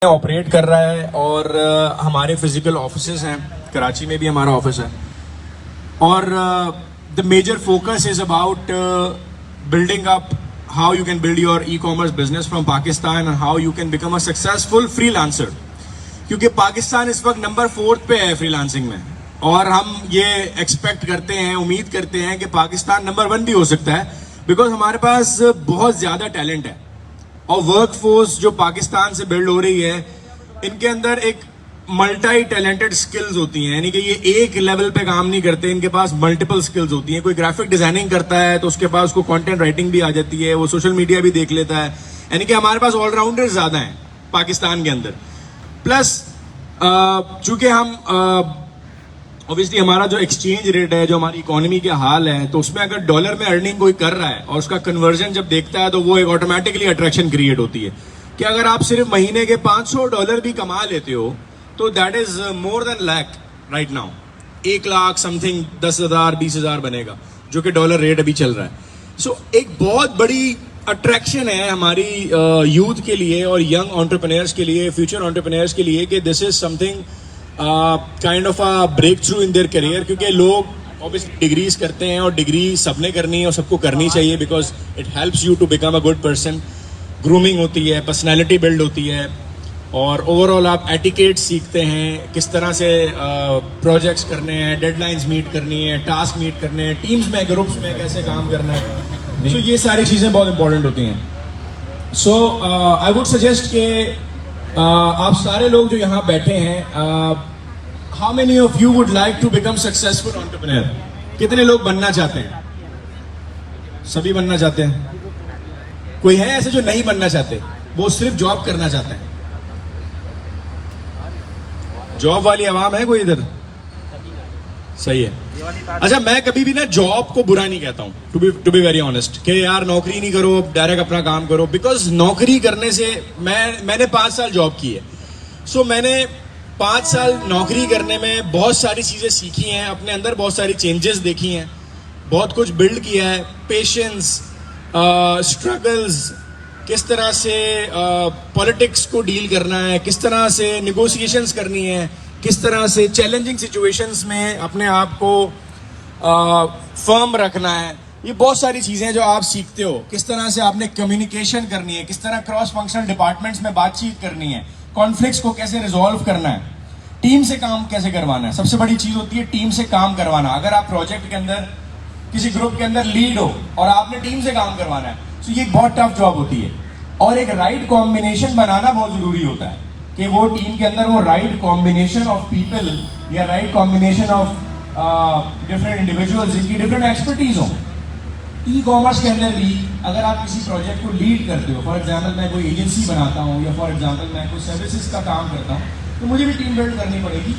Operate कर रहा है और हमारे फिजिकल ऑफिसेज हैं, कराची में भी हमारा ऑफिस है और the major focus is about building up how you can build your e commerce business from Pakistan and how you can become a successful freelancer, क्योंकि पाकिस्तान इस वक्त नंबर 4 पे है फ्रीलांसिंग में और हम ये एक्सपेक्ट करते हैं, उम्मीद करते हैं कि पाकिस्तान नंबर 1 भी हो सकता है, बिकॉज हमारे पास बहुत ज़्यादा टैलेंट है और वर्क फोर्स जो पाकिस्तान से बिल्ड हो रही है इनके अंदर एक मल्टी टैलेंटेड स्किल्स होती हैं, यानी कि ये एक लेवल पे काम नहीं करते, इनके पास मल्टीपल स्किल्स होती हैं। कोई ग्राफिक डिजाइनिंग करता है तो उसके पास को कंटेंट राइटिंग भी आ जाती है, वो सोशल मीडिया भी देख लेता है, यानी कि हमारे पास ऑलराउंडर ज्यादा हैं पाकिस्तान के अंदर। प्लस चूंकि हम ऑब्वियसली हमारा जो एक्सचेंज रेट है, जो हमारी इकोनॉमी के हाल है, तो उसमें अगर डॉलर में अर्निंग कोई कर रहा है और उसका कन्वर्जन जब देखता है तो वो एक ऑटोमेटिकली अट्रैक्शन क्रिएट होती है कि अगर आप सिर्फ महीने के $500 भी कमा लेते हो तो that is more than lakh right now. 1 lakh something 10,000 20,000 बनेगा, जो कि डॉलर रेट अभी चल रहा है। सो एक बहुत बड़ी अट्रैक्शन है हमारी यूथ के लिए और यंग एंटरप्रेन्योर्स के लिए, फ्यूचर एंटरप्रेन्योर्स के लिए, कि this is something kind of a breakthrough in their career, क्योंकि लोग ऑब्वियसली डिग्रीज करते हैं और डिग्री सबने करनी है और सबको करनी चाहिए because it helps you to become a good person. Grooming होती है, पर्सनैलिटी बिल्ड होती है और ओवरऑल आप एटिकेट सीखते हैं, किस तरह से प्रोजेक्ट्स करने हैं, डेडलाइंस मीट करनी है, टास्क मीट करने हैं, टीम्स में ग्रुप्स में कैसे काम करना है। तो ये सारी चीज़ें बहुत इंपॉर्टेंट होती हैं। सो आई वुड सजेस्ट कि आप सारे लोग जो यहाँ बैठे हैं, how many of you would like to become successful entrepreneur? कितने लोग बनना चाहते हैं? सभी बनना चाहते हैं? कोई है ऐसे जो नहीं बनना चाहते, वो सिर्फ जॉब करना चाहते हैं? जॉब वाली आवाम है कोई इधर? सही है। अच्छा, मैं कभी भी ना जॉब को बुरा नहीं कहता हूं, टू बी वेरी ऑनेस्ट, कि यार नौकरी नहीं करो, डायरेक्ट अपना काम करो, बिकॉज नौकरी करने से मैंने 5 साल जॉब की है। सो मैंने 5 साल नौकरी करने में बहुत सारी चीजें सीखी हैं, अपने अंदर बहुत सारी चेंजेस देखी हैं, बहुत कुछ बिल्ड किया है, पेशेंस, स्ट्रगल्स, किस तरह से पॉलिटिक्स को डील करना है, किस तरह से निगोशिएशंस करनी है, किस तरह से चैलेंजिंग सिचुएशंस में अपने आप को फर्म रखना है। ये बहुत सारी चीज़ें जो आप सीखते हो, किस तरह से आपने कम्युनिकेशन करनी है, किस तरह क्रॉस फंक्शनल डिपार्टमेंट्स में बातचीत करनी है, कॉन्फ्लिक्ट्स को कैसे रिजॉल्व करना है, टीम से काम कैसे करवाना है। सबसे बड़ी चीज़ होती है टीम से काम करवाना। अगर आप प्रोजेक्ट के अंदर किसी ग्रुप के अंदर लीड हो और आपने टीम से काम करवाना है, तो ये एक बहुत टफ जॉब होती है और एक राइट कॉम्बिनेशन बनाना बहुत जरूरी होता है कि वो टीम के अंदर वो राइट कॉम्बिनेशन ऑफ पीपल या right combination of different individuals जिनकी डिफरेंट एक्सपर्टीज हो। ई कॉमर्स के अंदर भी अगर आप किसी प्रोजेक्ट को लीड करते हो, फॉर एग्जाम्पल मैं कोई एजेंसी बनाता हूँ या फॉर एग्जाम्पल मैं कोई सर्विसेज का काम करता हूँ, तो मुझे भी टीम बिल्ड करनी पड़ेगी,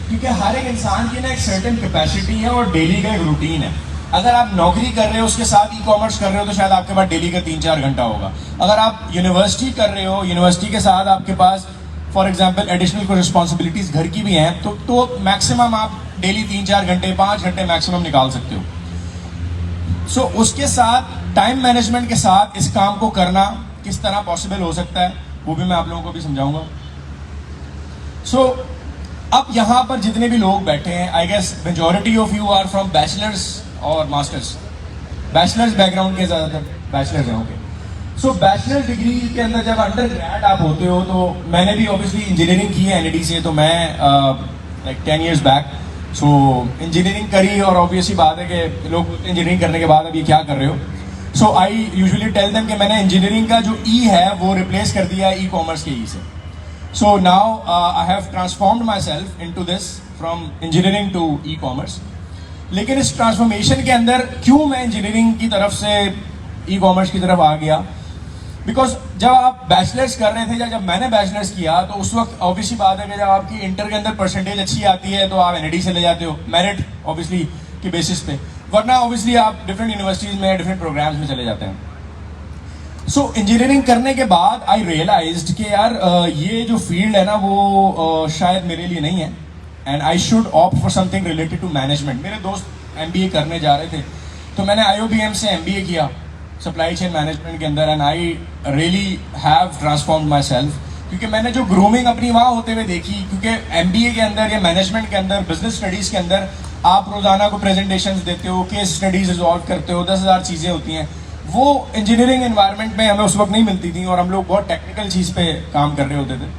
क्योंकि हर एक इंसान की ना एक सर्टेन कैपेसिटी है और डेली का एक रूटीन है। अगर आप नौकरी कर रहे हो उसके साथ ई कॉमर्स कर रहे हो तो शायद आपके पास डेली का 3-4 घंटा होगा। अगर आप यूनिवर्सिटी कर रहे हो, यूनिवर्सिटी के साथ आपके पास फॉर एग्जाम्पल एडिशनल कोई रिस्पॉन्सिबिलिटीज घर की भी हैं, तो मैक्सिमम आप डेली 3-4 घंटे 5 घंटे मैक्सिमम निकाल सकते हो। सो उसके साथ टाइम मैनेजमेंट के साथ इस काम को करना किस तरह पॉसिबल हो सकता है, वो भी मैं आप लोगों को भी समझाऊंगा। सो अब यहाँ पर जितने भी लोग बैठे हैं, I guess majority of you are from bachelors और मास्टर्स। बैचलर्स बैकग्राउंड के ज़्यादातर बैचलर्स हैं, ओके। सो बैचलर डिग्री के अंदर जब अंडर ग्रेड आप होते हो, तो मैंने भी ऑब्वियसली इंजीनियरिंग की है एनईडी से, तो मैं like 10 years back so engineering करी और ऑब्वियसली बात है कि लोग इंजीनियरिंग करने के बाद अब ये क्या कर रहे हो। सो आई यूजुअली टेल देम कि मैंने इंजीनियरिंग का जो ई है वो रिप्लेस कर दिया है ई कॉमर्स के ई से। So now I have transformed myself into this from engineering to e commerce. लेकिन इस ट्रांसफॉर्मेशन के अंदर क्यों मैं इंजीनियरिंग की तरफ से ई कॉमर्स की तरफ आ गया, बिकॉज जब आप बैचलर्स कर रहे थे या जब मैंने बैचलर्स किया तो उस वक्त ऑब्वियसली बात है कि जब आपकी इंटर के अंदर परसेंटेज अच्छी आती है तो आप एनईडी से ले जाते हो मेरिट ऑब्वियसली के बेसिस पे, वरना ऑब्वियसली आप डिफरेंट यूनिवर्सिटीज में डिफरेंट प्रोग्राम्स में चले जाते हैं। सो इंजीनियरिंग करने के बाद आई रियलाइज्ड कि यार ये जो फील्ड है ना वो शायद मेरे लिए नहीं है and I should opt for something related to management. मेरे दोस्त एमबीए करने जा रहे थे तो मैंने आईओबीएम से एमबीए किया सप्लाई चेन मैनेजमेंट के अंदर and I really have transformed my self. क्योंकि मैंने जो ग्रूमिंग अपनी वहाँ होते हुए देखी, क्योंकि एमबीए के अंदर या मैनेजमेंट के अंदर, बिजनेस स्टडीज़ के अंदर आप रोज़ाना को प्रेजेंटेशंस देते हो, केस स्टडीज रिजॉल्व करते हो, 10,000 चीज़ें होती हैं। वो इंजीनियरिंग एनवायरनमेंट में हमें उस वक्त नहीं मिलती थी और हम लोग बहुत टेक्निकल चीज़ पे काम कर रहे होते थे।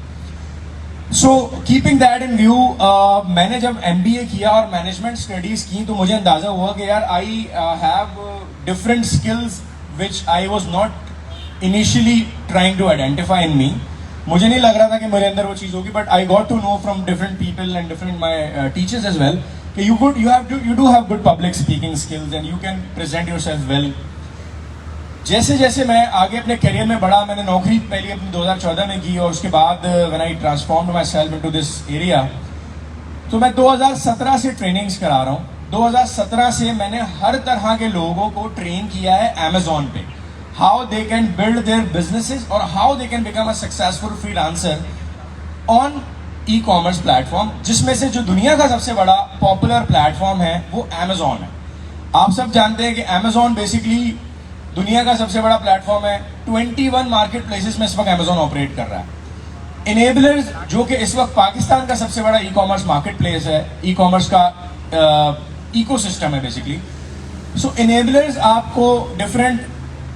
So keeping that in view, मैंने जब एमबीए किया और मैनेजमेंट स्टडीज़ की तो मुझे अंदाज़ा हुआ कि यार I have different skills which I was not initially trying to identify in me. मुझे नहीं लग रहा था कि मेरे अंदर वो चीज़ होगी, but I got to know from different people and different my teachers as well कि you do have good public speaking skills and you can present yourself well. जैसे जैसे मैं आगे अपने करियर में बढ़ा, मैंने नौकरी पहले अपनी 2014 में की और उसके बाद when I transformed myself into this area, तो मैं 2017 से ट्रेनिंग्स करा रहा हूँ। 2017 से मैंने हर तरह के लोगों को ट्रेन किया है Amazon पे, how they can build their businesses और how they can become a successful freelancer on e commerce platform, जिसमें से जो दुनिया का सबसे बड़ा पॉपुलर प्लेटफॉर्म है वो Amazon है। आप सब जानते हैं कि Amazon बेसिकली दुनिया का सबसे बड़ा प्लेटफॉर्म है। 21 मार्केट प्लेसेस में इस वक्त Amazon ऑपरेट कर रहा है। इनेबलर्स, जो कि इस वक्त पाकिस्तान का सबसे बड़ा ई कॉमर्स मार्केट प्लेस है, ई कॉमर्स का इकोसिस्टम है बेसिकली। सो इनेबलर्स आपको डिफरेंट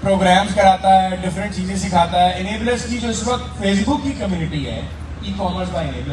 प्रोग्राम्स कराता है, डिफरेंट चीज़ें सिखाता है। इनेबलर्स की जो इस वक्त फेसबुक की कम्युनिटी है, ई कॉमर्स का इनेबलर